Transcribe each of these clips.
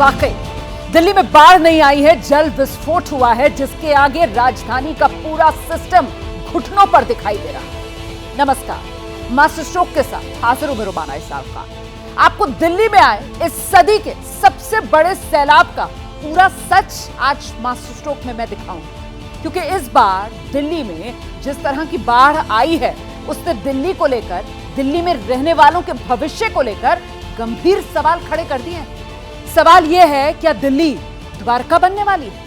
वाकई दिल्ली में बाढ़ नहीं आई है, जल विस्फोट हुआ है, जिसके आगे राजधानी का पूरा सिस्टम घुटनों पर दिखाई दे रहा है। नमस्कार, मास्टर स्ट्रोक के साथ हाजिर हूं मैं रुमाना इसाफ खान। आपको दिल्ली में आए इस सदी के सबसे बड़े सैलाब का पूरा सच आज मास्टर स्ट्रोक में मैं दिखाऊंगी, क्योंकि इस बार दिल्ली में जिस तरह की बाढ़ आई है उसने दिल्ली को लेकर, दिल्ली में रहने वालों के भविष्य को लेकर गंभीर सवाल खड़े कर दिए हैं। सवाल यह है, क्या दिल्ली द्वारका बनने वाली है?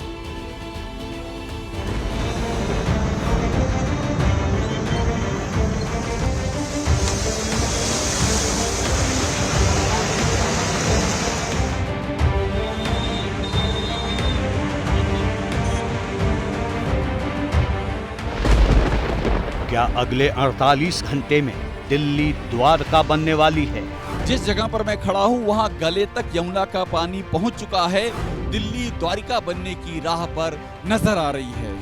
क्या अगले 48 घंटे में दिल्ली द्वारका बनने वाली है? जिस जगह पर मैं खड़ा हूँ वहाँ गले तक यमुना का पानी पहुँच चुका है। दिल्ली द्वारिका बनने की राह पर नजर आ रही है।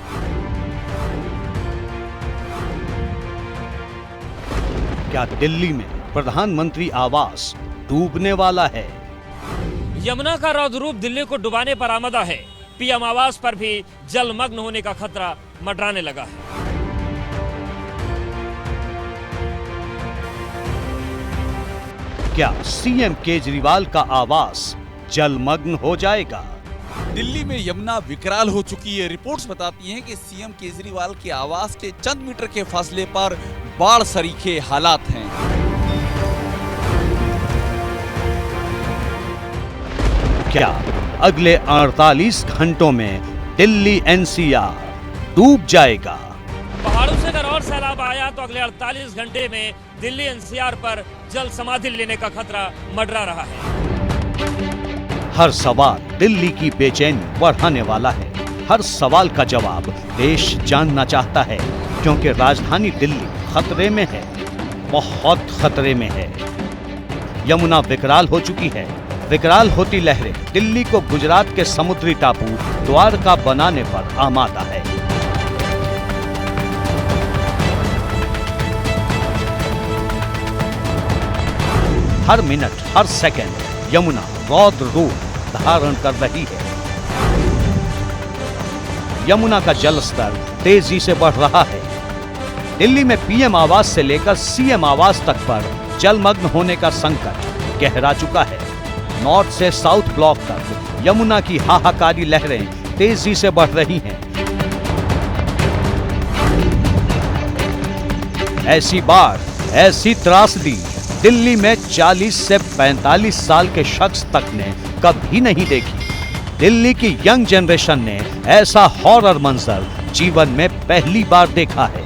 क्या दिल्ली में प्रधानमंत्री आवास डूबने वाला है? यमुना का रौद्र रूप दिल्ली को डुबाने पर आमदा है। पीएम आवास पर भी जलमग्न होने का खतरा मंडराने लगा है। क्या सीएम केजरीवाल का आवास जलमग्न हो जाएगा? दिल्ली में यमुना विकराल हो चुकी है। रिपोर्ट्स बताती हैं कि सीएम केजरीवाल के आवास के चंद मीटर के फासले पर बाढ़ सरीखे हालात हैं। क्या अगले 48 घंटों में दिल्ली एनसीआर डूब जाएगा? पहाड़ों से अगर और सैलाब आया तो अगले 48 घंटे में दिल्ली एनसीआर पर जल समाधि लेने का खतरा मंडरा रहा है। हर सवाल दिल्ली की बेचैनी बढ़ाने वाला है। हर सवाल का जवाब देश जानना चाहता है, क्योंकि राजधानी दिल्ली खतरे में है, बहुत खतरे में है। यमुना विकराल हो चुकी है। विकराल होती लहरें दिल्ली को गुजरात के समुद्री टापू द्वारका बनाने पर आमादा है। हर मिनट, हर सेकंड यमुना रौद्र रूप धारण कर रही है। यमुना का जल स्तर तेजी से बढ़ रहा है। दिल्ली में पीएम आवास से लेकर सीएम आवास तक पर जलमग्न होने का संकट गहरा चुका है। नॉर्थ से साउथ ब्लॉक तक यमुना की हाहाकारी लहरें तेजी से बढ़ रही हैं। ऐसी बाढ़, ऐसी त्रासदी दिल्ली में 40 से 45 साल के शख्स तक ने कभी नहीं देखी। दिल्ली की यंग जनरेशन ने ऐसा हॉरर मंजर जीवन में पहली बार देखा है।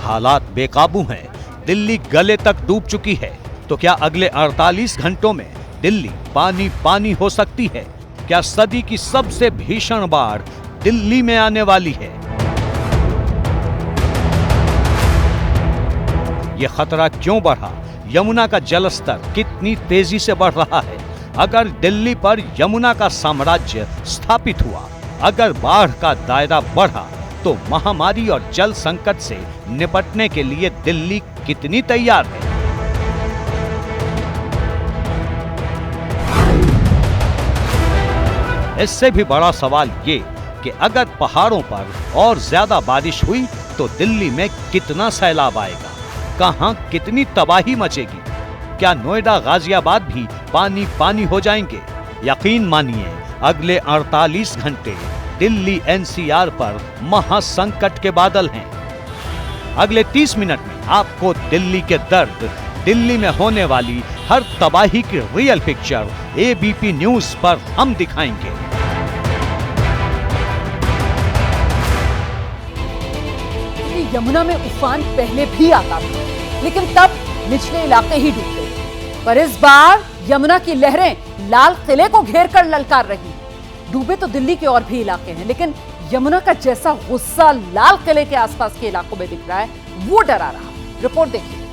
हालात बेकाबू हैं। दिल्ली गले तक डूब चुकी है। तो क्या अगले 48 घंटों में दिल्ली पानी पानी हो सकती है? क्या सदी की सबसे भीषण बाढ़ दिल्ली में आने वाली है? यह खतरा क्यों बढ़ा? यमुना का जलस्तर कितनी तेजी से बढ़ रहा है? अगर दिल्ली पर यमुना का साम्राज्य स्थापित हुआ, अगर बाढ़ का दायरा बढ़ा, तो महामारी और जल संकट से निपटने के लिए दिल्ली कितनी तैयार है? इससे भी बड़ा सवाल ये कि अगर पहाड़ों पर और ज्यादा बारिश हुई तो दिल्ली में कितना सैलाब आएगा? कहां कितनी तबाही मचेगी? क्या नोएडा, गाजियाबाद भी पानी पानी हो जाएंगे? यकीन मानिए, अगले 48 घंटे दिल्ली एनसीआर पर महासंकट के बादल हैं। अगले 30 मिनट में आपको दिल्ली के दर्द, दिल्ली में होने वाली हर तबाही की रियल पिक्चर एबीपी न्यूज पर हम दिखाएंगे। यमुना में उफान पहले भी आता था, लेकिन तब निचले इलाके ही डूबते। पर इस बार यमुना की लहरें लाल किले को घेर कर ललकार रही। डूबे तो दिल्ली के और भी इलाके हैं, लेकिन यमुना का जैसा गुस्सा लाल किले के आसपास के इलाकों में दिख रहा है, वो डरा रहा। रिपोर्ट देखिए।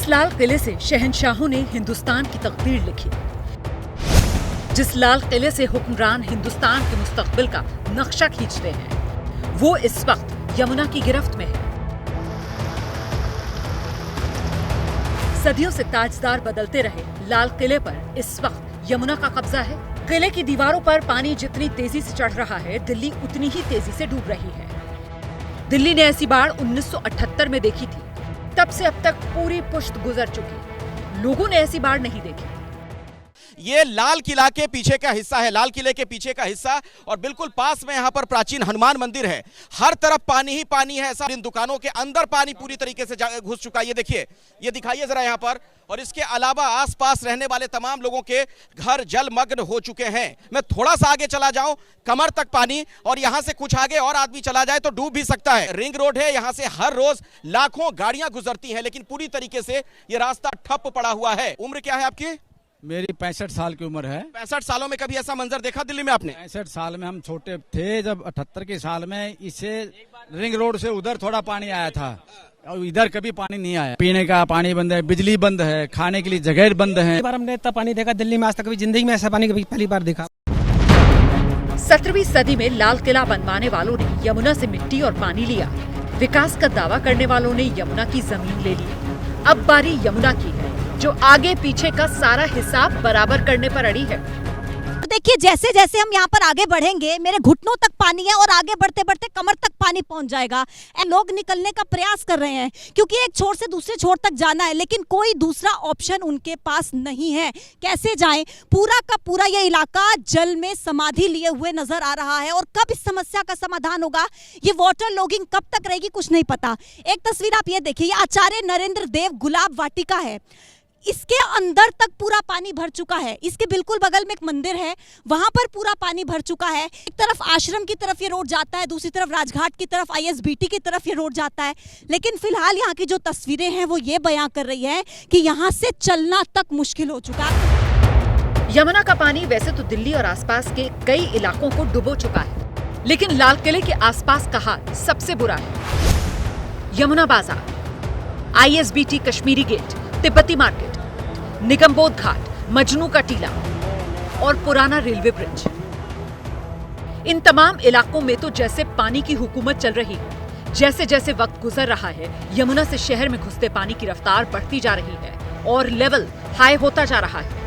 लाल किले से शहंशाहों ने हिंदुस्तान की तकदीर लिखी। जिस लाल किले से हुक्मरान हिंदुस्तान के मुस्तकबिल का नक्शा खींचते हैं, वो इस वक्त यमुना की गिरफ्त में है। सदियों से ताजदार बदलते रहे लाल किले पर इस वक्त यमुना का कब्जा है। किले की दीवारों पर पानी जितनी तेजी से चढ़ रहा है, दिल्ली उतनी ही तेजी से डूब रही है। दिल्ली ने ऐसी बाढ़ 1978 में देखी थी। तब से अब तक पूरी पुश्त गुजर चुकी। लोगों ने ऐसी बाढ़ नहीं देखी। ये लाल किला के पीछे का हिस्सा है, लाल किले के पीछे का हिस्सा, और बिल्कुल पास में यहाँ पर प्राचीन हनुमान मंदिर है। हर तरफ पानी ही पानी है। ऐसा इन दुकानों के अंदर पानी पूरी तरीके से घुस चुका है। ये देखिए, ये दिखाइए जरा यहाँ पर। और इसके अलावा आसपास रहने वाले तमाम लोगों के घर जलमग्न हो चुके हैं। मैं थोड़ा सा आगे चला जाऊं, कमर तक पानी, और यहां से कुछ आगे और आदमी चला जाए तो डूब भी सकता है। रिंग रोड है, यहां से हर रोज लाखों गाड़ियां गुजरती हैं, लेकिन पूरी तरीके से ये रास्ता ठप पड़ा हुआ है। उम्र क्या है आपकी? मेरी 65 साल की उम्र है। 65 सालों में कभी ऐसा मंजर देखा दिल्ली में आपने? 65 साल में हम छोटे थे जब 78 के साल में इसे रिंग रोड से उधर थोड़ा पानी आया था और इधर कभी पानी नहीं आया। पीने का पानी बंद है, बिजली बंद है, खाने के लिए जगह बंद है। बार हमने इतना पानी देखा दिल्ली में, आज तक कभी जिंदगी में ऐसा पानी कभी पहली बार देखा। 17वीं सदी में लाल किला बनवाने वालों ने यमुना से मिट्टी और पानी लिया। विकास का दावा करने वालों ने यमुना की जमीन ले ली। अब बारी यमुना की है, जो आगे पीछे का सारा हिसाब बराबर करने पर अड़ी है। देखिए, जैसे जैसे हम यहाँ पर आगे बढ़ेंगे, मेरे घुटनों तक पानी है और आगे बढ़ते बढ़ते कमर तक पानी पहुंच जाएगा। लोग निकलने का प्रयास कर रहे हैं क्योंकि एक छोर से दूसरे छोर तक जाना है, लेकिन कोई दूसरा ऑप्शन उनके पास नहीं है। कैसे जाएं? पूरा का पूरा ये इलाका जल में समाधि लिए हुए नजर आ रहा है और कब इस समस्या का समाधान होगा, ये वाटर लॉगिंग कब तक रहेगी, कुछ नहीं पता। एक तस्वीर आप ये देखिए, ये आचार्य नरेंद्र देव गुलाब वाटिका है। इसके अंदर तक पूरा पानी भर चुका है। इसके बिल्कुल बगल में एक मंदिर है, वहां पर पूरा पानी भर चुका है। एक तरफ आश्रम की तरफ ये रोड जाता है, दूसरी तरफ राजघाट की तरफ, ISBT की तरफ ये रोड जाता है। लेकिन फिलहाल यहाँ की जो तस्वीरें हैं वो ये बयां कर रही है कि यहाँ से चलना तक मुश्किल हो चुका है। यमुना का पानी वैसे तो दिल्ली और आसपास के कई इलाकों को डुबो चुका है, लेकिन लाल किले के आसपास का हाल सबसे बुरा है। यमुना बाजार, ISBT कश्मीरी गेट, तिब्बती मार्केट, निगमबोध घाट, मजनू का टीला और पुराना रेलवे ब्रिज, इन तमाम इलाकों में तो जैसे पानी की हुकूमत चल रही है। जैसे जैसे वक्त गुजर रहा है, यमुना से शहर में घुसते पानी की रफ्तार बढ़ती जा रही है और लेवल हाई होता जा रहा है।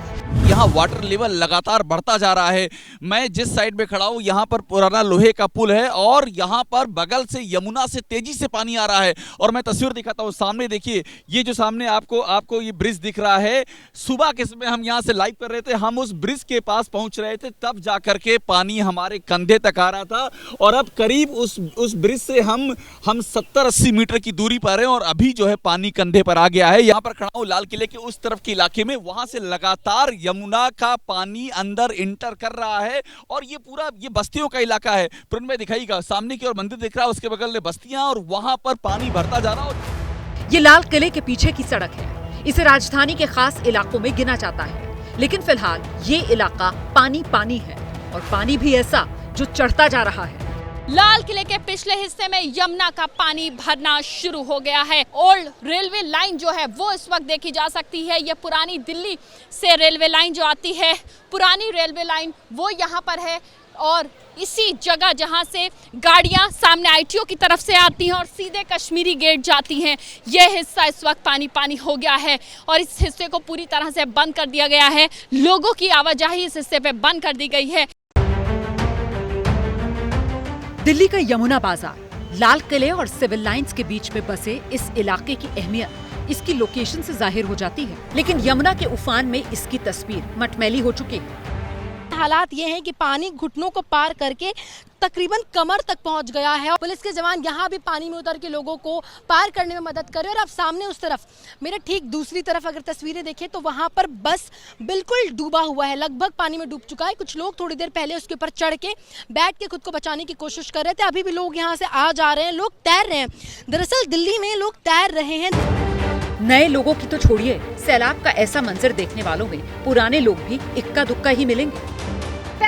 यहाँ वाटर लेवल लगातार बढ़ता जा रहा है। मैं जिस साइड में खड़ा हूँ, यहाँ पर पुराना लोहे का पुल है और यहाँ पर बगल से यमुना से तेजी से पानी आ रहा है। और मैं तस्वीर दिखाता हूँ, सामने देखिए, ये जो सामने आपको ये ब्रिज दिख रहा है। सुबह के समय हम यहाँ से लाइव कर रहे थे, हम उस ब्रिज के पास पहुँच रहे थे, तब जा करके पानी हमारे कंधे तक आ रहा था। और अब करीब उस ब्रिज से हम 70-80 मीटर की दूरी पर हैं और अभी जो है पानी कंधे पर आ गया है। यहाँ पर खड़ा हूँ लाल किले के उस तरफ के इलाके में, वहां से लगातार यमुना का पानी अंदर इंटर कर रहा है और ये पूरा ये बस्तियों का इलाका है। प्रिंट में दिखाईगा, सामने की ओर मंदिर दिख रहा है, उसके बगल में बस्तियां और वहां पर पानी भरता जा रहा है। ये लाल किले के पीछे की सड़क है। इसे राजधानी के खास इलाकों में गिना जाता है, लेकिन फिलहाल ये इलाका पानी पानी है और पानी भी ऐसा जो चढ़ता जा रहा है। लाल किले के पिछले हिस्से में यमुना का पानी भरना शुरू हो गया है। ओल्ड रेलवे लाइन जो है वो इस वक्त देखी जा सकती है। ये पुरानी दिल्ली से रेलवे लाइन जो आती है, पुरानी रेलवे लाइन, वो यहाँ पर है। और इसी जगह जहाँ से गाड़ियाँ सामने ITO की तरफ से आती हैं और सीधे कश्मीरी गेट जाती हैं, यह हिस्सा इस वक्त पानी पानी हो गया है और इस हिस्से को पूरी तरह से बंद कर दिया गया है। लोगों की आवाजाही इस हिस्से पे बंद कर दी गई है। दिल्ली का यमुना बाजार, लाल किले और सिविल लाइंस के बीच में बसे इस इलाके की अहमियत इसकी लोकेशन से जाहिर हो जाती है, लेकिन यमुना के उफान में इसकी तस्वीर मटमैली हो चुकी है। हालात ये हैं कि पानी घुटनों को पार करके तकरीबन कमर तक पहुंच गया है। पुलिस के जवान यहाँ भी पानी में उतर के लोगों को पार करने में मदद कर रहे हैं। और अब सामने उस तरफ, मेरे ठीक दूसरी तरफ अगर तस्वीरें देखें तो वहाँ पर बस बिल्कुल डूबा हुआ है, लगभग पानी में डूब चुका है। कुछ लोग थोड़ी देर पहले उसके ऊपर चढ़ के बैठ के खुद को बचाने की कोशिश कर रहे थे। अभी भी लोग यहाँ से आ जा रहे हैं, लोग तैर रहे हैं। दरअसल दिल्ली में लोग तैर रहे हैं। नए लोगों की तो छोड़िए, सैलाब का ऐसा मंजर देखने वालों में पुराने लोग भी इक्का दुक्का ही मिलेंगे।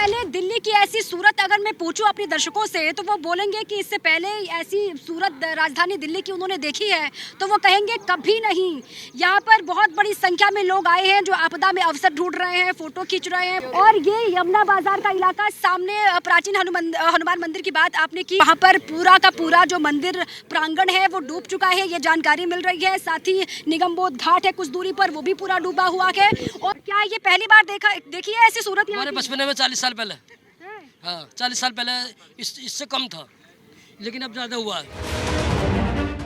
पहले दिल्ली की ऐसी सूरत अगर मैं पूछूं अपने दर्शकों से तो वो बोलेंगे कि इससे पहले ऐसी सूरत राजधानी दिल्ली की उन्होंने देखी है, तो वो कहेंगे कभी नहीं। यहाँ पर बहुत बड़ी संख्या में लोग आए हैं जो आपदा में अवसर ढूंढ रहे हैं, फोटो खींच रहे हैं। और ये यमुना बाजार का इलाका, सामने प्राचीन हनुमान मंदिर की बात आपने की, वहाँ पर पूरा का पूरा जो मंदिर प्रांगण है वो डूब चुका है, ये जानकारी मिल रही है। साथ ही निगमबोध घाट है कुछ दूरी पर, वो भी पूरा डूबा हुआ है। और क्या ये पहली बार देखी है ऐसी सूरत? हमारे बचपन में 40 साल पहले, हाँ 40 साल पहले इससे कम था, लेकिन अब ज्यादा हुआ है।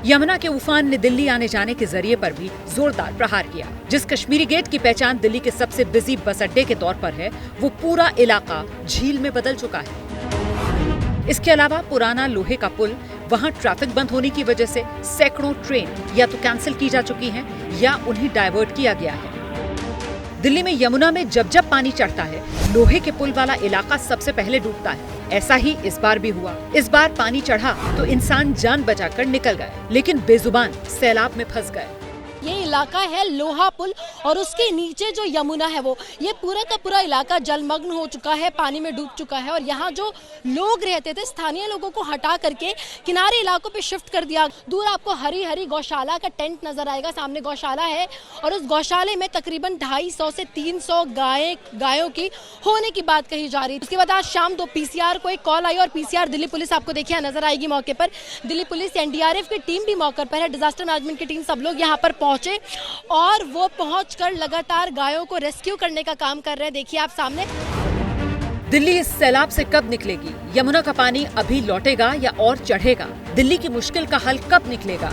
यमुना के उफान ने दिल्ली आने जाने के जरिए पर भी जोरदार प्रहार किया। जिस कश्मीरी गेट की पहचान दिल्ली के सबसे बिजी बस अड्डे के तौर पर है, वो पूरा इलाका झील में बदल चुका है। इसके अलावा पुराना लोहे का पुल, वहाँ ट्रैफिक बंद होने की वजह से सैकड़ों ट्रेन या तो कैंसिल की जा चुकी हैं या उन्हें डाइवर्ट किया गया है। दिल्ली में यमुना में जब जब पानी चढ़ता है, लोहे के पुल वाला इलाका सबसे पहले डूबता है। ऐसा ही इस बार भी हुआ। इस बार पानी चढ़ा तो इंसान जान बचाकर निकल गए, लेकिन बेजुबान सैलाब में फंस गए। ये इलाका है लोहा पुल और उसके नीचे जो यमुना है वो ये पूरा का पूरा इलाका जलमग्न हो चुका है, पानी में डूब चुका है। और यहाँ जो लोग रहते थे, स्थानीय लोगों को हटा करके किनारे इलाकों पे शिफ्ट कर दिया। दूर आपको हरी हरी गौशाला का टेंट नजर आएगा, सामने गौशाला है और उस गौशाले में तकरीबन 250 से 300 गायों की होने की बात कही जा रही है। उसके बाद आज शाम 2 PCR को एक कॉल आई और PCR दिल्ली पुलिस आपको देखिए नजर आएगी मौके पर। दिल्ली पुलिस, NDRF की टीम भी मौके पर है, डिजास्टर मैनेजमेंट की टीम, सब लोग यहाँ पर पहुंचे और वो पहुंचकर लगातार गायों को रेस्क्यू करने का काम कर रहे हैं। देखिए आप सामने। दिल्ली इस सैलाब से कब निकलेगी? यमुना का पानी अभी लौटेगा या और चढ़ेगा? दिल्ली की मुश्किल का हल कब निकलेगा?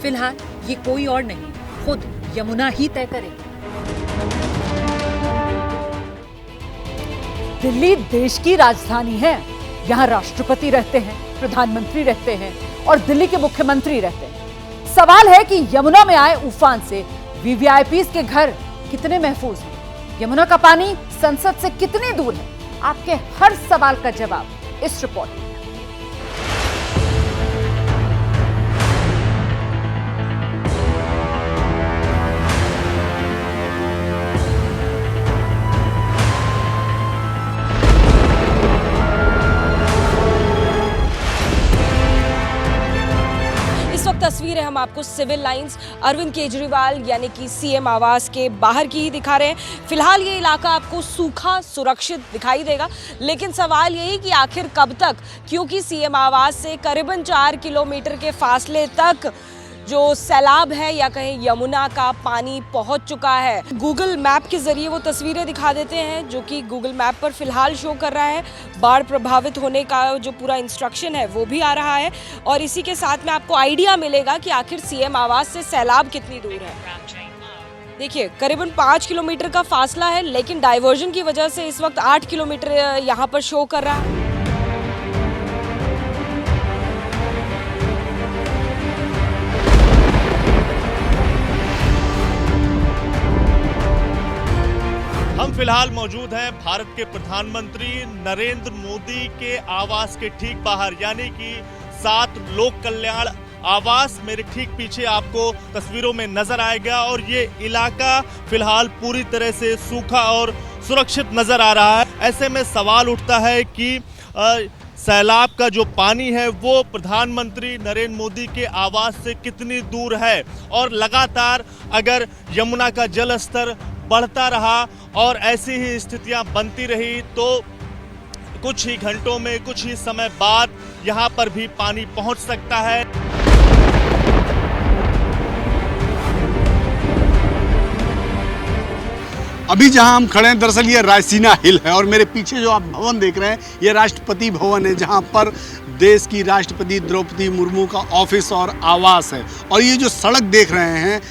फिलहाल ये कोई और नहीं, खुद यमुना ही तय करेगी। दिल्ली देश की राजधानी है। यहाँ राष्ट्रपति रहते हैं, प्रधानमंत्री रहते हैं और दिल्ली के मुख्यमंत्री रहते हैं। सवाल है कि यमुना में आए उफान से VVIPs के घर कितने महफूज हैं? यमुना का पानी संसद से कितनी दूर है? आपके हर सवाल का जवाब इस रिपोर्ट में। तस्वीरें हम आपको सिविल लाइंस अरविंद केजरीवाल यानी कि CM आवास के बाहर की ही दिखा रहे हैं। फिलहाल ये इलाका आपको सूखा सुरक्षित दिखाई देगा, लेकिन सवाल यही कि आखिर कब तक, क्योंकि CM आवास से करीबन 4 किलोमीटर के फासले तक जो सैलाब है या कहें यमुना का पानी पहुंच चुका है। गूगल मैप के जरिए वो तस्वीरें दिखा देते हैं जो कि गूगल मैप पर फिलहाल शो कर रहा है। बाढ़ प्रभावित होने का जो पूरा इंस्ट्रक्शन है वो भी आ रहा है और इसी के साथ में आपको आइडिया मिलेगा कि आखिर CM आवास से सैलाब कितनी दूर है। देखिए करीबन 5 किलोमीटर का फासला है, लेकिन डाइवर्जन की वजह से इस वक्त 8 किलोमीटर यहाँ पर शो कर रहा है। हम फिलहाल मौजूद हैं भारत के प्रधानमंत्री नरेंद्र मोदी के आवास के ठीक बाहर, यानी कि 7 लोक कल्याण आवास मेरे ठीक पीछे आपको तस्वीरों में नजर आएगा। और ये इलाका फिलहाल पूरी तरह से सूखा और सुरक्षित नजर आ रहा है। ऐसे में सवाल उठता है कि सैलाब का जो पानी है वो प्रधानमंत्री नरेंद्र मोदी के आवास से कितनी दूर है, और लगातार अगर यमुना का जल स्तर बढ़ता रहा और ऐसी ही स्थितियां बनती रही तो कुछ ही घंटों में, कुछ ही समय बाद यहां पर भी पानी पहुंच सकता है। अभी जहां हम खड़े हैं दरअसल ये रायसीना हिल है और मेरे पीछे जो आप भवन देख रहे हैं ये राष्ट्रपति भवन है, जहां पर देश की राष्ट्रपति द्रौपदी मुर्मू का ऑफिस और आवास है। और ये जो सड़क देख रहे हैं,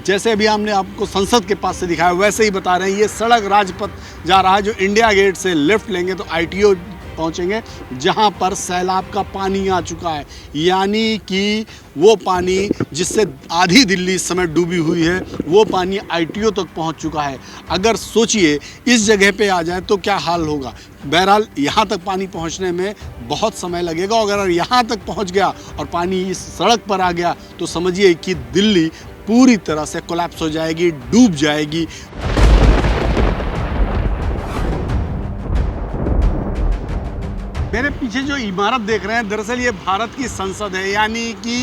जैसे अभी हमने आपको संसद के पास से दिखाया वैसे ही बता रहे हैं, ये सड़क राजपथ जा रहा है। जो इंडिया गेट से लेफ्ट लेंगे तो ITO पहुंचेंगे, जहां पर सैलाब का पानी आ चुका है, यानी कि वो पानी जिससे आधी दिल्ली इस समय डूबी हुई है वो पानी ITO तक पहुंच चुका है। अगर सोचिए इस जगह पे आ जाए तो क्या हाल होगा। बहरहाल यहाँ तक पानी पहुँचने में बहुत समय लगेगा। अगर यहाँ तक पहुँच गया और पानी इस सड़क पर आ गया तो समझिए कि दिल्ली पूरी तरह से कोलैप्स हो जाएगी, डूब जाएगी। पीछे जो इमारत देख रहे हैं, दरअसल ये भारत की संसद है, यानी कि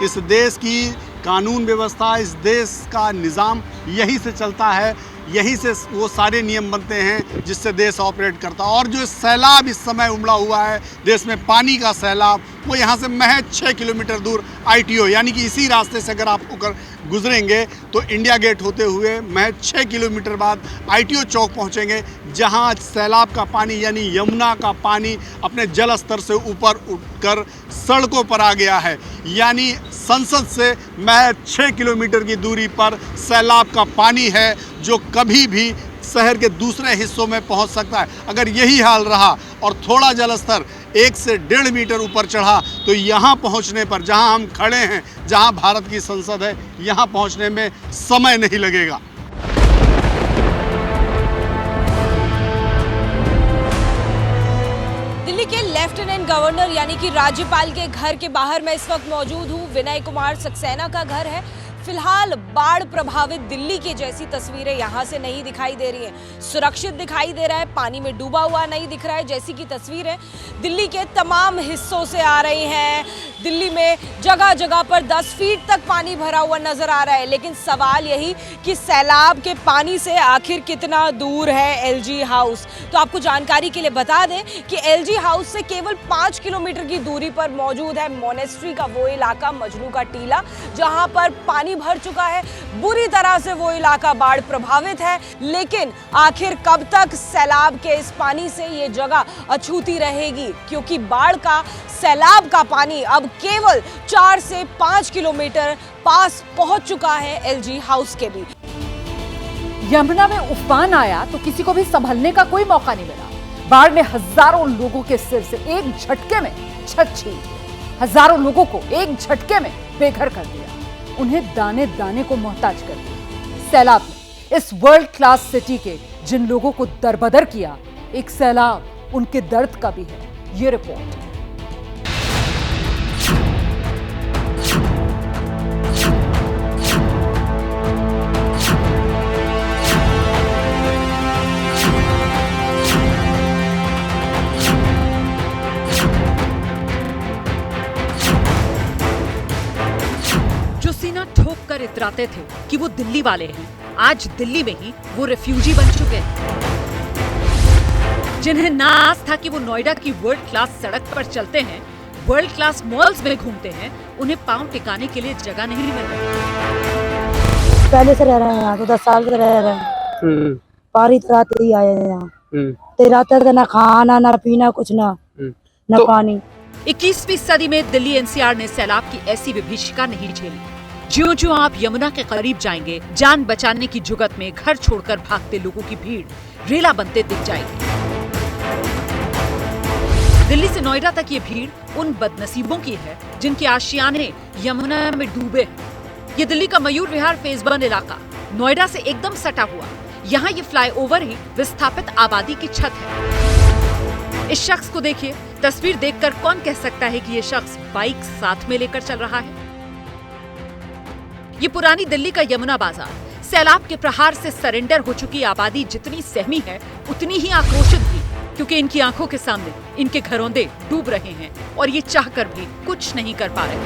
इस देश की कानून व्यवस्था, इस देश का निज़ाम यहीं से चलता है, यहीं से वो सारे नियम बनते हैं जिससे देश ऑपरेट करता है। और जो सैलाब इस समय उमड़ा हुआ है देश में, पानी का सैलाब, वो यहाँ से महज 6 किलोमीटर दूर ITO, यानी कि इसी रास्ते से अगर आप होकर गुजरेंगे तो इंडिया गेट होते हुए महज 6 किलोमीटर बाद ITO चौक पहुँचेंगे, जहाँ सैलाब का पानी यानी यमुना का पानी अपने जल स्तर से ऊपर उठकर सड़कों पर आ गया है। यानी संसद से महज 6 किलोमीटर की दूरी पर सैलाब का पानी है जो कभी भी शहर के दूसरे हिस्सों में पहुंच सकता है। अगर यही हाल रहा और थोड़ा जल स्तर 1 से 1.5 मीटर ऊपर चढ़ा तो यहाँ पहुँचने पर, जहाँ हम खड़े हैं, जहाँ भारत की संसद है, यहाँ पहुँचने में समय नहीं लगेगा। दिल्ली के लेफ्टिनेंट गवर्नर यानी कि राज्यपाल के घर के बाहर मैं इस वक्त मौजूद हूँ। विनय कुमार सक्सेना का घर है। फिलहाल बाढ़ प्रभावित दिल्ली की जैसी तस्वीरें यहाँ से नहीं दिखाई दे रही हैं। सुरक्षित दिखाई दे रहा है, पानी में डूबा हुआ नहीं दिख रहा है, जैसी की तस्वीरें दिल्ली के तमाम हिस्सों से आ रही हैं। दिल्ली में जगह जगह पर 10 फीट तक पानी भरा हुआ नजर आ रहा है। लेकिन सवाल यही कि सैलाब के पानी से आखिर कितना दूर है LG हाउस। तो आपको जानकारी के लिए बता दें कि LG हाउस से केवल 5 किलोमीटर की दूरी पर मौजूद है मोनेस्ट्री का वो इलाका, मजनू का टीला, जहां पर पानी भर चुका है। बुरी तरह से वो इलाका बाढ़ प्रभावित है। लेकिन आखिर कब तक सैलाब के इस पानी से ये जगह अछूती रहेगी, क्योंकि बाढ़ का, सैलाब का पानी अब केवल 4 से 5 किलोमीटर पास पहुंच चुका है LG हाउस के भी। यमुना में उफान आया तो किसी को भी संभलने का कोई मौका नहीं मिला। बाढ़ ने हजारों लोगों के सिर से एक झटके में छत छीन ली, हजारों लोगों को एक झटके में बेघर कर दिया, उन्हें दाने दाने को मोहताज कर दिया। सैलाब ने इस वर्ल्ड क्लास सिटी के जिन लोगों को दरबदर किया, एक सैलाब उनके दर्द का भी है। ये रिपोर्ट। ठोक कर इतराते थे कि वो दिल्ली वाले हैं, आज दिल्ली में ही वो रेफ्यूजी बन चुके हैं। जिन्हें नाज था कि वो नोएडा की वर्ल्ड क्लास सड़क पर चलते हैं, वर्ल्ड क्लास मॉल्स में घूमते हैं, उन्हें पांव टिकाने के लिए जगह नहीं मिल रही। पहले से रह रहे हैं यहाँ तो 10 साल से रह रहे हैं। पारी तो रात ही आए हैं यहाँ, तो रात ना खाना ना पीना कुछ ना पानी। 21वीं सदी में दिल्ली NCR ने सैलाब की ऐसी विभीषिका नहीं झेली। ज्यों-ज्यों आप यमुना के करीब जाएंगे, जान बचाने की जुगत में घर छोड़कर भागते लोगों की भीड़ रेला बनते दिख जाएगी। दिल्ली से नोएडा तक ये भीड़ उन बदनसीबों की है जिनके आशियाने यमुना में डूबे। ये दिल्ली का मयूर विहार फेज 1 इलाका नोएडा से एकदम सटा हुआ। यहाँ ये फ्लाईओवर ही विस्थापित आबादी की छत है। इस शख्स को देखिए, तस्वीर देखकर कौन कह सकता है कि ये शख्स बाइक साथ में लेकर चल रहा है। ये पुरानी दिल्ली का यमुना बाजार, सैलाब के प्रहार से सरेंडर हो चुकी आबादी जितनी सहमी है उतनी ही आक्रोशित भी, क्योंकि इनकी आंखों के सामने इनके घरौंदे डूब रहे हैं और ये चाहकर भी कुछ नहीं कर पा रहे।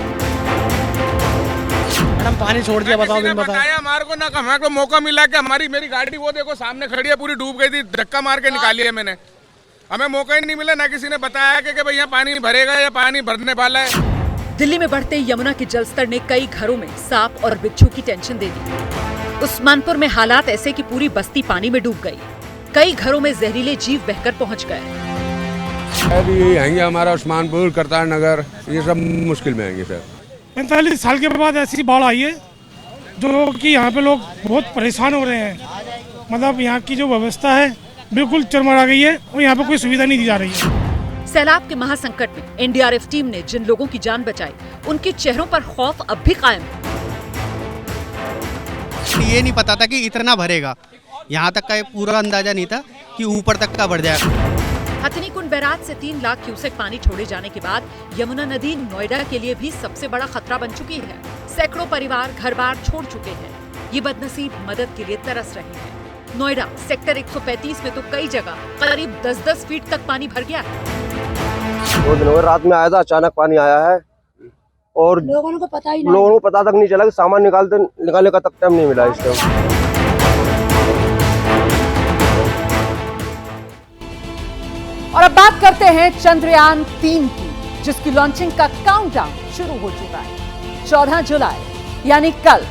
मैडम पानी छोड़ दिया, बताओ दिन बताया हमारे को ना, हमारे को मौका मिला कि हमारी मेरी गाड़ी वो देखो सामने खड़ी है, पूरी डूब गई थी, धक्का मार के निकाली है मैंने। हमें मौका ही नहीं मिला, ना किसी ने बताया कि भाई यहाँ पानी भरेगा या पानी भरने वाला है। दिल्ली में बढ़ते यमुना के जलस्तर ने कई घरों में सांप और बिच्छू की टेंशन दे दी। उस्मानपुर में हालात ऐसे कि पूरी बस्ती पानी में डूब गई। कई घरों में जहरीले जीव बहकर पहुंच गए। यही हमारा उस्मानपुर, करतार नगर, ये सब मुश्किल में आएंगे सर। 45 साल के बाद ऐसी बाढ़ आई है जो कि यहाँ पे लोग बहुत परेशान हो रहे हैं। मतलब यहाँ की जो व्यवस्था है बिल्कुल चरमरा गई है और यहाँ पे कोई सुविधा नहीं दी जा रही है। सैलाब के महासंकट में NDRF टीम ने जिन लोगों की जान बचाई, उनके चेहरों पर खौफ अब भी कायम है। ये नहीं पता था कि इतना भरेगा, यहाँ तक का पूरा अंदाजा नहीं था कि ऊपर तक का बढ़ जाएगा। हथनीकुंड बैराज से 3 लाख क्यूसेक पानी छोड़े जाने के बाद यमुना नदी नोएडा के लिए भी सबसे बड़ा खतरा बन चुकी है। सैकड़ों परिवार घर-बार छोड़ चुके हैं। ये बदनसीब मदद के लिए तरस रहे हैं। नोएडा सेक्टर 135 में तो कई जगह करीब 10-10 फीट तक पानी भर गया है। 2 दिन हो गए, रात में आया था, अचानक पानी आया है और लोगों को पता ही नहीं, लोगों को पता तक नहीं चला कि सामान निकालने का तक टाइम नहीं मिला इस टाइम। और अब बात करते हैं चंद्रयान 3 की, जिसकी लॉन्चिंग का काउंटडाउन शुरू हो चुका है। 14 जुलाई यानी कल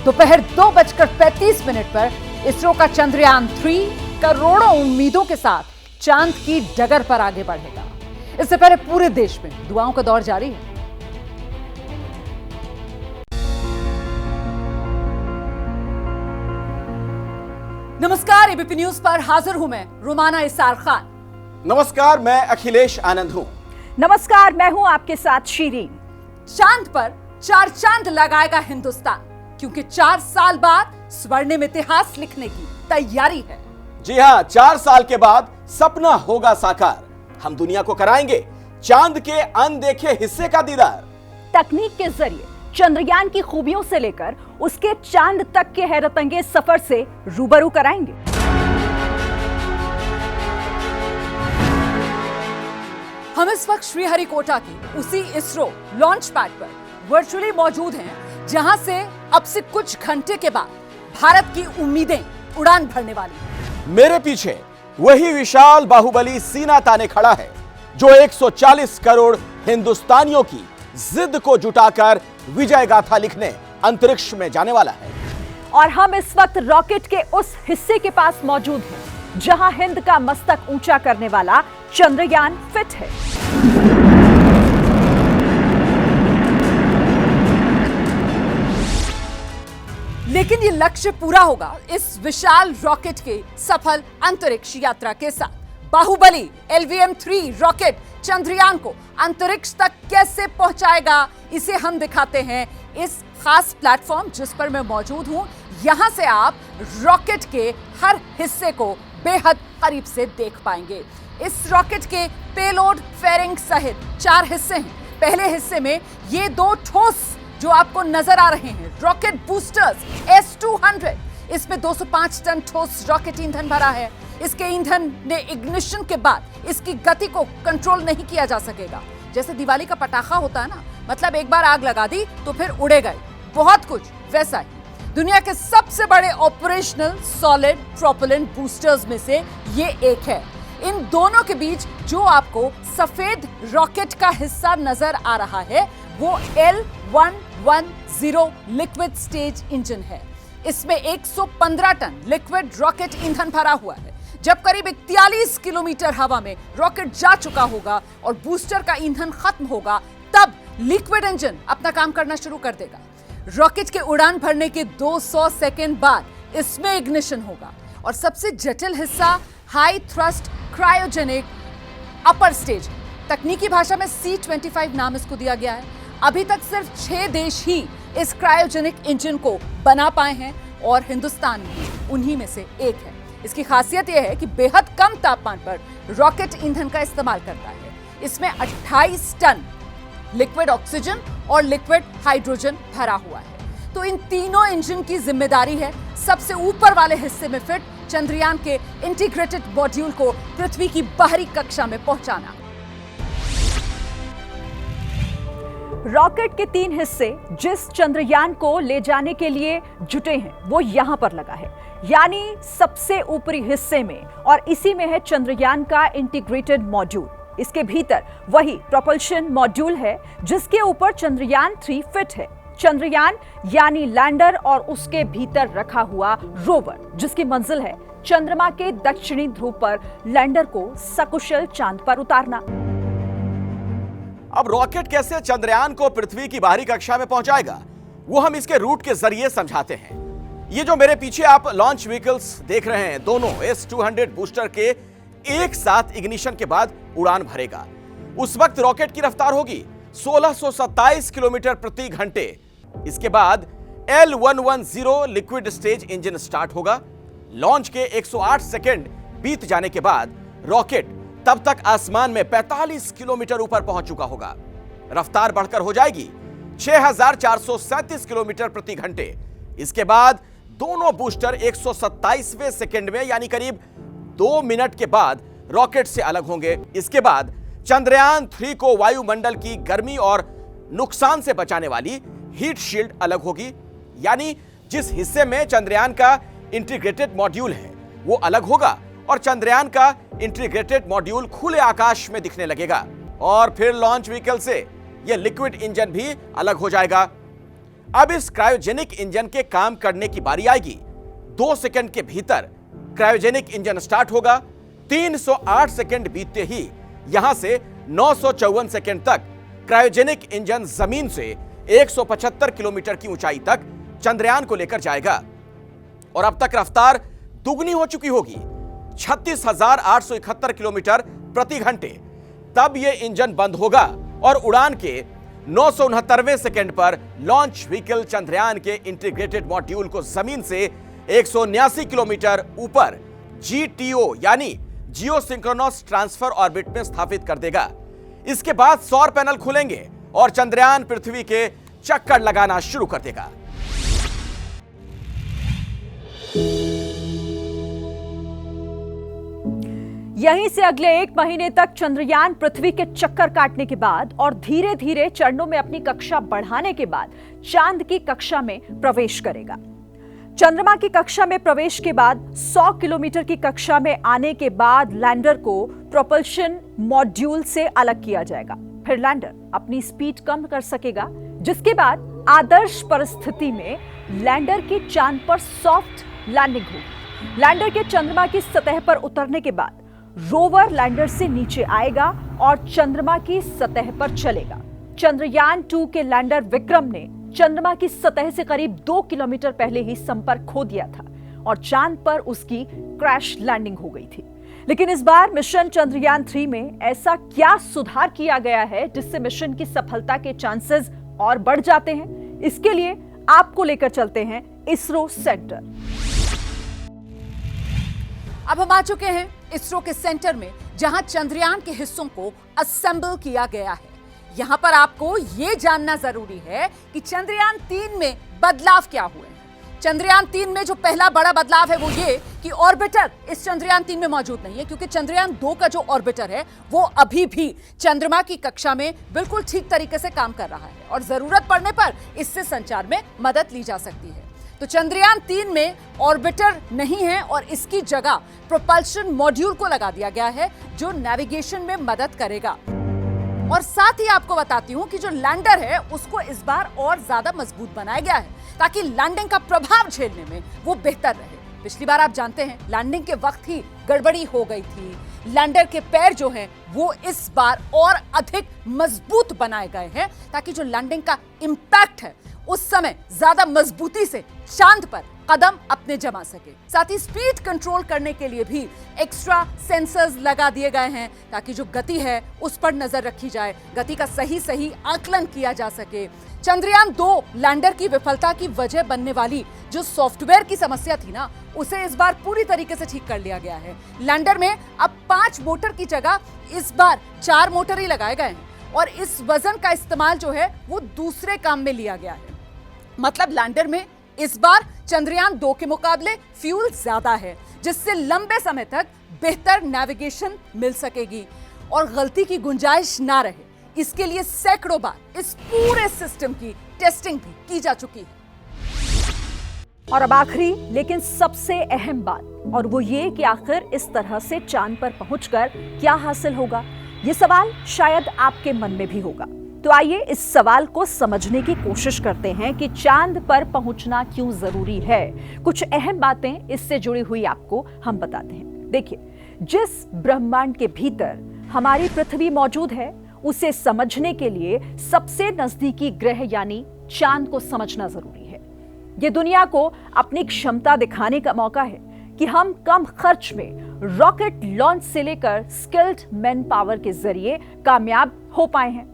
दोपहर 2:35 पर इसरो का चंद्रयान 3 करोड़ों उम्मीदों के साथ चांद की डगर पर आगे बढ़ेगा। इससे पहले पूरे देश में दुआओं का दौर जारी है। नमस्कार, एबीपी न्यूज पर हाजिर हूं मैं रुमाना इसार खान। नमस्कार, मैं अखिलेश आनंद हूं। नमस्कार, मैं हूं आपके साथ शीरीन। चांद पर 4 चांद लगाएगा हिंदुस्तान, क्योंकि 4 साल बाद स्वर्णिम इतिहास लिखने की तैयारी है। जी हां, 4 साल के बाद सपना होगा साकार। हम दुनिया को कराएंगे चांद के अनदेखे हिस्से का दीदार। तकनीक के जरिए चंद्रयान की खूबियों से लेकर उसके चांद तक के हैरतअंगेज सफर से रूबरू कराएंगे। हम इस वक्त श्रीहरिकोटा की उसी इसरो लॉन्च पैड पर वर्चुअली मौजूद हैं, जहां से अब से कुछ घंटे के बाद भारत की उम्मीदें उड़ान भरने वाली हैं। मेरे पीछे वही विशाल बाहुबली सीना ताने खड़ा है, जो 140 करोड़ हिंदुस्तानियों की जिद को जुटाकर विजय गाथा लिखने अंतरिक्ष में जाने वाला है। और हम इस वक्त रॉकेट के उस हिस्से के पास मौजूद हैं, जहां हिंद का मस्तक ऊंचा करने वाला चंद्रयान फिट है। लेकिन ये लक्ष्य पूरा होगा इस विशाल रॉकेट के सफल अंतरिक्ष यात्रा के साथ। बाहुबली LVM-3 रॉकेट चंद्रयान को अंतरिक्ष तक कैसे पहुंचाएगा, इसे हम दिखाते हैं इस खास प्लेटफॉर्म जिस पर मैं मौजूद हूं। यहां से आप रॉकेट के हर हिस्से को बेहद करीब से देख पाएंगे। इस रॉकेट के पेलोड, फेयरिंग सहित 4 हिस्से हैं। पहले हिस्से में ये 2 ठोस जो आपको नजर आ रहे हैं रॉकेट बूस्टर्स S-200, इसमें 205 टन ठोस रॉकेट ईंधन भरा है। इसके ईंधन ने इग्निशन के बाद इसकी गति को कंट्रोल नहीं किया जा सकेगा। जैसे दिवाली का पटाखा होता है ना, मतलब एक बार आग लगा दी तो फिर उड़े गए, बहुत कुछ वैसा ही। दुनिया के सबसे बड़े ऑपरेशनल सॉलिड प्रोपेलेंट बूस्टर्स में से ये एक है। इन दोनों के बीच जो आपको सफेद रॉकेट का हिस्सा नजर आ रहा है वो L110 लिक्विड स्टेज इंजन है। इसमें 115 टन लिक्विड रॉकेट ईंधन भरा हुआ है। जब करीब 41 किलोमीटर हवा में रॉकेट जा चुका होगा और बूस्टर का ईंधन खत्म होगा, तब लिक्विड इंजन अपना काम करना शुरू कर देगा। रॉकेट के उड़ान भरने के 200 सेकेंड बाद इसमें इग्निशन होगा और सबसे जटिल हिस्सा high thrust cryogenic upper stage, तकनीकी भाषा में C-25 नाम इसको दिया गया है। अभी तक सिर्फ 6 देश ही इस क्रायोजेनिक इंजन को बना पाए हैं और हिंदुस्तान भी उन्हीं में से एक है। इसकी खासियत यह है कि बेहद कम तापमान पर रॉकेट ईंधन का इस्तेमाल करता है। इसमें 28 टन लिक्विड ऑक्सीजन और लिक्विड हाइड्रोजन भरा हुआ है। तो इन तीनों इंजन की जिम्मेदारी है सबसे ऊपर वाले हिस्से में फिट चंद्रयान के इंटीग्रेटेड मॉड्यूल को पृथ्वी की बाहरी कक्षा में पहुंचाना। रॉकेट के 3 हिस्से जिस चंद्रयान को ले जाने के लिए जुटे हैं वो यहां पर लगा है, यानी सबसे ऊपरी हिस्से में, और इसी में है चंद्रयान का इंटीग्रेटेड मॉड्यूल। इसके भीतर वही प्रोपल्शन मॉड्यूल है जिसके ऊपर चंद्रयान 3 फिट है। चंद्रयान यानी लैंडर और उसके भीतर रखा हुआ रोवर, जिसकी मंजिल है चंद्रमा के दक्षिणी ध्रुव पर लैंडर को सकुशल चांद पर उतारना। अब रॉकेट कैसे चंद्रयान को पृथ्वी की बाहरी कक्षा में पहुंचाएगा, वो हम इसके रूट के जरिए समझाते हैं। ये जो मेरे पीछे आप लॉन्च व्हीकल्स देख रहे हैं, दोनों S-200 बूस्टर के एक साथ इग्निशन के बाद उड़ान भरेगा। उस वक्त रॉकेट की रफ्तार होगी 1627 किलोमीटर प्रति घंटे। इसके बाद L110 liquid stage engine start होगा। लॉन्च के 108 सेकेंड बीत जाने के बाद रॉकेट तब तक आसमान में 45 किलोमीटर ऊपर पहुंच चुका होगा। रफ्तार बढ़कर हो जाएगी 6437 किलोमीटर प्रति घंटे। इसके बाद दोनों बूस्टर 127वें सेकेंड में यानी करीब 2 मिनट के बाद रॉकेट से अलग होंगे। इसके बाद चंद्रयान 3 को वायुमंडल की गर्मी और नुकसान से बचाने वाली हीट शील्ड अलग होगी, यानी जिस हिस्से में चंद्रयान का इंटीग्रेटेड मॉड्यूल है वो अलग होगा और चंद्रयान का इंटीग्रेटेड मॉड्यूल खुले आकाश में दिखने लगेगा। और फिर लॉन्च व्हीकल से यह लिक्विड इंजन भी अलग हो जाएगा। अब इस क्रायोजेनिक इंजन के काम करने की बारी आएगी। 2 सेकंड के भीतर क्रायोजेनिक इंजन स्टार्ट होगा। 308 सेकंड बीतते ही यहां से 954 सेकंड तक क्रायोजेनिक इंजन जमीन से 175 किलोमीटर की ऊंचाई तक चंद्रयान को लेकर जाएगा और अब तक रफ्तार दुगनी हो चुकी होगी, 36,871 किलोमीटर प्रति घंटे। तब यह इंजन बंद होगा और उड़ान के 969वें सेकंड पर लॉन्च व्हीकल चंद्रयान के इंटीग्रेटेड मॉड्यूल को जमीन से 179 किलोमीटर ऊपर GTO यानी जियो सिंक्रोनस ट्रांसफर ऑर्बिट में स्थापित कर देगा। इसके बाद सौर पैनल खुलेंगे और चंद्रयान पृथ्वी के चक्कर लगाना शुरू कर देगा। यहीं से अगले 1 महीने तक चंद्रयान पृथ्वी के चक्कर काटने के बाद और धीरे धीरे चरणों में अपनी कक्षा बढ़ाने के बाद चांद की कक्षा में प्रवेश करेगा। चंद्रमा की कक्षा में प्रवेश के बाद 100 किलोमीटर की कक्षा में आने के बाद लैंडर को प्रोपल्शन मॉड्यूल से अलग किया जाएगा। फिर लैंडर अपनी स्पीड कम कर सकेगा, जिसके बाद आदर्श परिस्थिति में लैंडर की चांद पर सॉफ्ट लैंडिंग होगी। लैंडर के चंद्रमा की सतह पर उतरने के बाद रोवर लैंडर से नीचे आएगा और चंद्रमा की सतह पर चलेगा। चंद्रयान 2 के लैंडर विक्रम ने चंद्रमा की सतह से करीब 2 किलोमीटर पहले ही संपर्क खो दिया था और चांद पर उसकी क्रैश लैंडिंग हो गई थी। लेकिन इस बार मिशन चंद्रयान 3 में ऐसा क्या सुधार किया गया है जिससे मिशन की सफलता के चांसेस और बढ़ जाते हैं? इसके लिए आपको लेकर चलते हैं इसरो सेंटर। अब हम आ चुके हैं इसरो के सेंटर में, जहां चंद्रयान के हिस्सों को असेंबल किया गया है। यहां पर आपको यह जानना जरूरी है कि चंद्रयान 3 में बदलाव क्या हुए हैं। चंद्रयान 3 में जो पहला बड़ा बदलाव है वो ये कि ऑर्बिटर इस चंद्रयान 3 में मौजूद नहीं है, क्योंकि चंद्रयान 2 का जो ऑर्बिटर है वो अभी भी चंद्रमा की कक्षा में बिल्कुल ठीक तरीके से काम कर रहा है और जरूरत पड़ने पर इससे संचार में मदद ली जा सकती है। तो चंद्रयान 3 में ऑर्बिटर नहीं है और इसकी जगह प्रोपल्शन मॉड्यूल को लगा दिया गया है जो नेविगेशन में मदद करेगा। और साथ ही आपको बताती हूं कि जो लैंडर है उसको इस बार और ज्यादा मजबूत बनाया गया है ताकि लैंडिंग का प्रभाव झेलने में वो बेहतर रहे। पिछली बार आप जानते हैं लैंडिंग के वक्त ही गड़बड़ी हो गई थी। लैंडर के पैर जो हैं वो इस बार और अधिक मजबूत बनाए गए हैं ताकि जो लैंडिंग का इंपैक्ट है उस समय ज्यादा मजबूती से चांद पर कदम अपने जमा सके। साथ ही स्पीड कंट्रोल करने के लिए भी एक्स्ट्रा सेंसर्स लगा दिए गए हैं ताकि जो गति है उस पर नजर रखी जाए, गति का सही आकलन किया जा सके। चंद्रयान 2 लैंडर की विफलता की वजह बनने वाली जो सॉफ्टवेयर की समस्या थी ना, उसे इस बार पूरी तरीके से ठीक कर लिया गया है। लैंडर में अब 5 मोटर की जगह इस बार 4 मोटर ही लगाए गए हैं और इस वजन का इस्तेमाल जो है वो दूसरे काम में लिया गया है। मतलब लैंडर में इस बार चंद्रयान 2 के मुकाबले फ्यूल ज्यादा है, जिससे लंबे समय तक बेहतर नेविगेशन मिल सकेगी और गलती की गुंजाइश ना रहे। इसके लिए सैकड़ों बार इस पूरे सिस्टम की टेस्टिंग भी की जा चुकी है। और अब आखिरी लेकिन सबसे अहम बात, और वो ये कि आखिर इस तरह से चांद पर पहुंचकर क्या हासिल होगा। ये सवाल शायद आपके मन में भी होगा। तो आइए इस सवाल को समझने की कोशिश करते हैं कि चांद पर पहुंचना क्यों जरूरी है। कुछ अहम बातें इससे जुड़ी हुई आपको हम बताते हैं। देखिए, जिस ब्रह्मांड के भीतर हमारी पृथ्वी मौजूद है उसे समझने के लिए सबसे नजदीकी ग्रह यानी चांद को समझना जरूरी है। ये दुनिया को अपनी क्षमता दिखाने का मौका है कि हम कम खर्च में रॉकेट लॉन्च से लेकर स्किल्ड मैन पावर के जरिए कामयाब हो पाए हैं।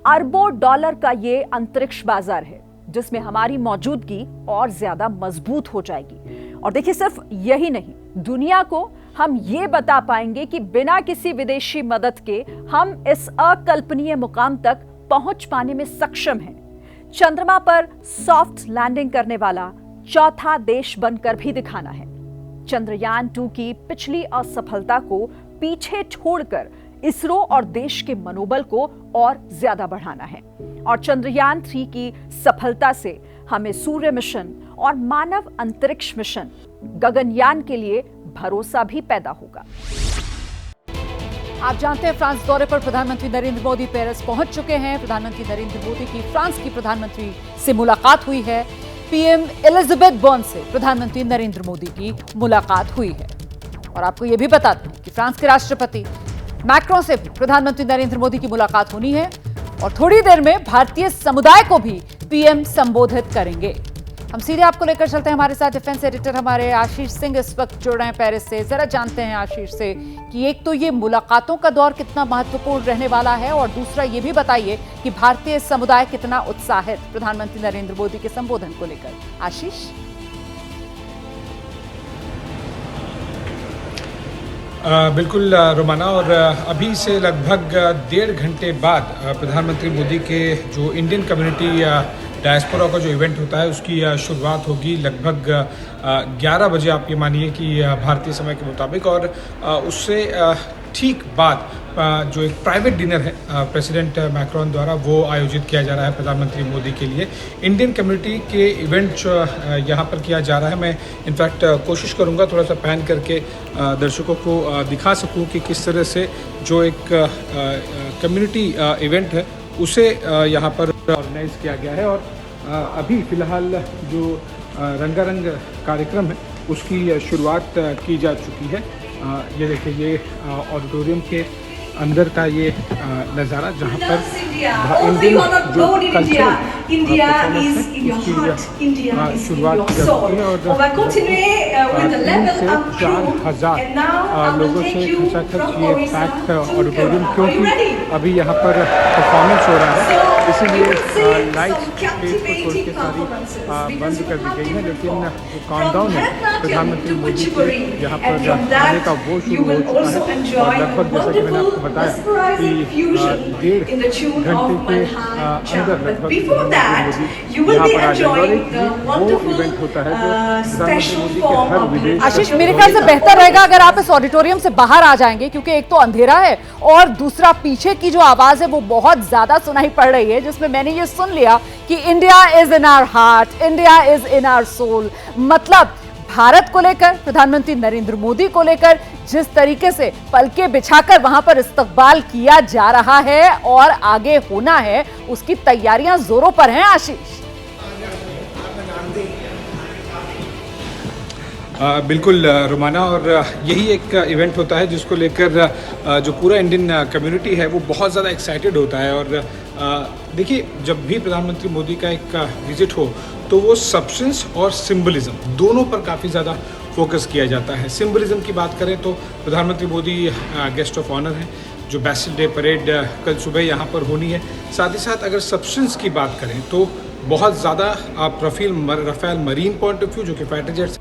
अरबों डॉलर का ये अंतरिक्ष बाजार है जिसमें हमारी मौजूदगी और ज्यादा मजबूत हो जाएगी। और देखिए, सिर्फ यही नहीं, दुनिया को हम ये बता पाएंगे कि बिना किसी विदेशी मदद के हम इस अकल्पनीय मुकाम तक पहुंच पाने में सक्षम हैं। चंद्रमा पर सॉफ्ट लैंडिंग करने वाला चौथा देश बनकर भी दिखाना है। चंद्रयान 2 की पिछली असफलता को पीछे छोड़कर इसरो और देश के मनोबल को और ज्यादा बढ़ाना है। और चंद्रयान 3 की सफलता से हमें सूर्य मिशन और मानव अंतरिक्ष मिशन गगनयान के लिए भरोसा भी पैदा होगा। आप जानते हैं फ्रांस दौरे पर प्रधानमंत्री नरेंद्र मोदी पेरिस पहुंच चुके हैं। प्रधानमंत्री नरेंद्र मोदी की फ्रांस की प्रधानमंत्री से मुलाकात हुई है। पीएम एलिजाबेथ बोर्न से प्रधानमंत्री नरेंद्र मोदी की मुलाकात हुई है। और आपको यह भी बता दूं कि फ्रांस के राष्ट्रपति मैक्रोन से भी प्रधानमंत्री नरेंद्र मोदी की मुलाकात होनी है और थोड़ी देर में भारतीय समुदाय को भी पीएम संबोधित करेंगे। हम सीधे आपको लेकर चलते हैं, हमारे साथ डिफेंस एडिटर हमारे आशीष सिंह इस वक्त जुड़ रहे हैं पेरिस से। जरा जानते हैं आशीष से कि एक तो ये मुलाकातों का दौर कितना महत्वपूर्ण रहने वाला है और दूसरा ये भी बताइए कि भारतीय समुदाय कितना उत्साहित प्रधानमंत्री नरेंद्र मोदी के संबोधन को लेकर। आशीष। बिल्कुल रोमाना, और अभी से लगभग 1.5 घंटे बाद प्रधानमंत्री मोदी के जो इंडियन कम्युनिटी डायस्पोरा का जो इवेंट होता है उसकी शुरुआत होगी लगभग 11 बजे, आप ये मानिए कि भारतीय समय के मुताबिक। और उससे ठीक बाद जो एक प्राइवेट डिनर है प्रेसिडेंट मैक्रोन द्वारा वो आयोजित किया जा रहा है प्रधानमंत्री मोदी के लिए। इंडियन कम्युनिटी के इवेंट जो यहाँ पर किया जा रहा है, मैं इनफैक्ट कोशिश करूँगा थोड़ा सा पैन करके दर्शकों को दिखा सकूँ कि किस तरह से जो एक कम्युनिटी इवेंट है उसे यहाँ पर ऑर्गेनाइज किया गया है। और अभी फ़िलहाल जो रंगारंग कार्यक्रम है उसकी शुरुआत की जा चुकी है। ये देखिए, ये ऑडिटोरियम के अंदर का ये नज़ारा जहाँ पर इंडियन जो कल्चरल परफॉर्मेंस है उसकी शुरुआत की जाती है। और 3 से 4,000 लोगों से खचाखच ये पैक्ड ऑडिटोरियम, क्योंकि अभी यहाँ पर परफॉर्मेंस हो रहा है इसीलिए लाइट्स स्टेज को छोड़ के सारी बंद कर दी गई है। लेकिन जो काउंटडाउन है प्रधानमंत्री मोदी के यहाँ पर आने का वो शुरू हो चुका है। और लगभग जैसा कि मैंने आपको बताया कि 1.5 घंटे के अंदर लगभग प्रधानमंत्री मोदी यहाँ पर आ जाएंगे। और वो इवेंट होता है जो प्रधानमंत्री मोदी के हर विदेश। आशीष, मेरे ख्याल से बेहतर रहेगा अगर आप इस ऑडिटोरियम से बाहर आ जाएंगे, क्योंकि एक तो अंधेरा है और दूसरा पीछे की जो आवाज है वो बहुत ज्यादा सुनाई पड़ रही है, जिसमें मैंने ये सुन लिया कि India is in our heart, India is in our soul. मतलब भारत को लेकर, प्रधानमंत्री नरेंद्र मोदी को लेकर जिस तरीके से पलके बिछाकर वहां पर इस्तकबाल किया जा रहा है और आगे होना है, उसकी तैयारियां जोरों पर हैं। आशीष। बिल्कुल रोमाना, और यही एक इवेंट होता है जिसको लेकर जो पूरा इंडियन कम्युनिटी है वो बहुत ज़्यादा एक्साइटेड होता है। और देखिए, जब भी प्रधानमंत्री मोदी का एक विजिट हो तो वो सब्सटेंस और सिंबलिज्म दोनों पर काफ़ी ज़्यादा फोकस किया जाता है। सिंबलिज्म की बात करें तो प्रधानमंत्री मोदी गेस्ट ऑफ ऑनर हैं, जो बैस्टिल डे परेड कल सुबह यहाँ पर होनी है। साथ ही साथ अगर सब्सटेंस की बात करें तो बहुत ज़्यादा Rafale marine point of view जो कि फाइटर जेट्स।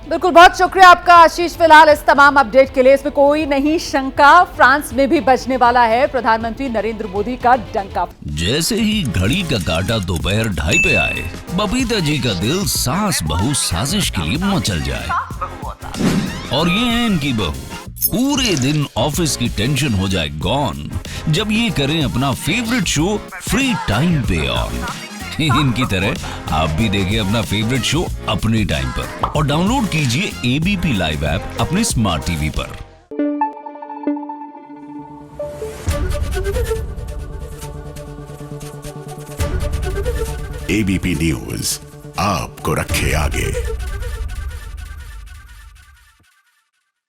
बिल्कुल, बहुत शुक्रिया आपका आशीष फिलहाल इस तमाम अपडेट के लिए। इसमें कोई नहीं शंका, फ्रांस में भी बजने वाला है प्रधानमंत्री नरेंद्र मोदी का डंका। जैसे ही घड़ी का काटा दोपहर 2:30 पे आए, बबीता जी का दिल सास बहू साजिश के लिए मचल जाए। और ये है इनकी बहू, पूरे दिन ऑफिस की टेंशन हो जाए गॉन जब ये करें अपना फेवरेट शो फ्री टाइम पे ऑन। इनकी तरह आप भी देखिए अपना फेवरेट शो अपने टाइम पर और डाउनलोड कीजिए एबीपी लाइव ऐप अपने स्मार्ट टीवी पर। एबीपी न्यूज आपको रखे आगे।